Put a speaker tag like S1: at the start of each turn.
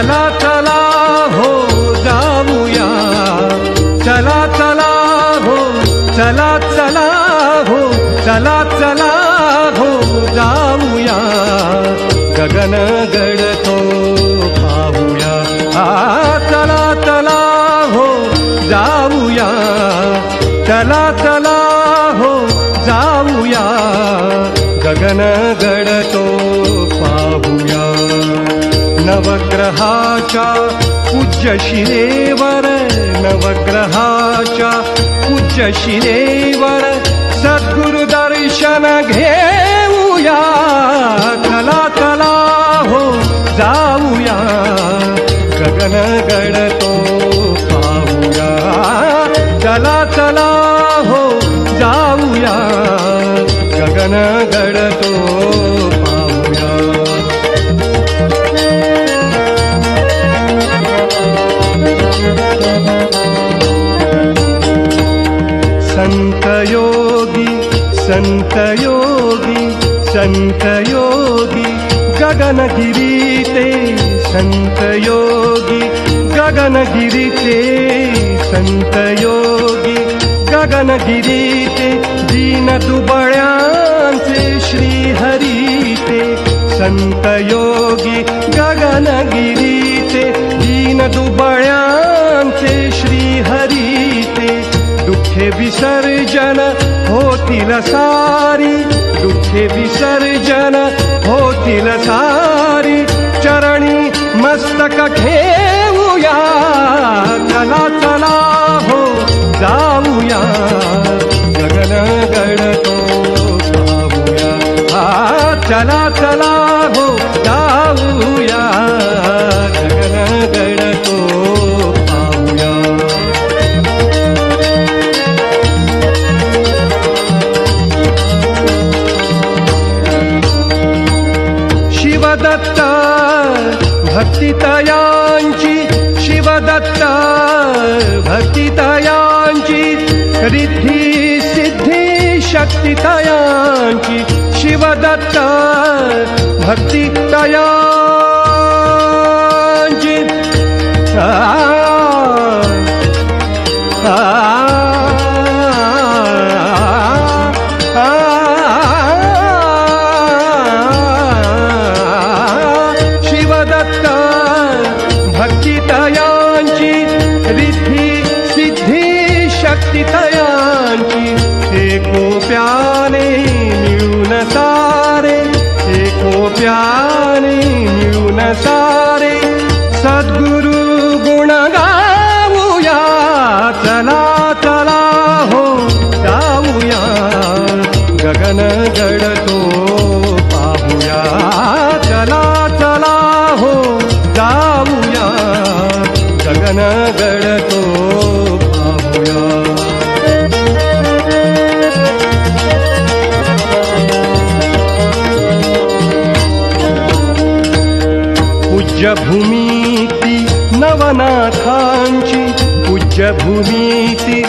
S1: चला चला हो जाऊया, चला चला हो, चला चला हो, चला चला हो जाऊया, गगन गडतो पाहूया. चला चला हो जाऊया, चला चला हो जाऊया, गगन गडतो पाहूया. नवग्रहाच्या पूज्य शिलेवर, नवग्रहाच्या पूज्य शिलेवर सद्गुरु दर्शन घेऊया. चला चला हो जाऊया, गगन गडतो पाहूया. चला चला हो जाऊया, गगन गडतो पाहूया. संत योगी, संत योगी, संत योगी गगनगिरी ते, संत योगी गगनगिरी ते, संत योगी गगनगिरी ते, दीन दुबळ्यांचे श्रीहरी ते. संत योगी गगनगिरी ते, दीन दुबळ्यांचे श्रीहरी ते. दुःखे विसर्जन होतील सारी, दुःखे विसर्जन होतील सारी, चरणी मस्तक ठेवूया. चला चला हो जाऊया, गगन गडतो पाहूया. चला चला हो जाऊया, गगन गडतो पाहूया. शिवदत्त भक्तितयांची, शिवदत्त भक्तितयांची, रिद्धी सिद्धी शक्तितयांची, शिवदत्त भक्तितयांची. शिवदत्त भक्तितयांची, रिद्धी सिद्धी शक्तितयांची, एकोप्याने मिळून सारे, एकोप्याने मिळून सारे, सद्गुरु गुण गाऊया. चला चला हो जाऊया, गगन गडतो पाहूया. चला चला हो जाऊया, गगन गडतो पाहूया. पूज्य भूमी ती नवनाथांची, पूज्य भूमी ती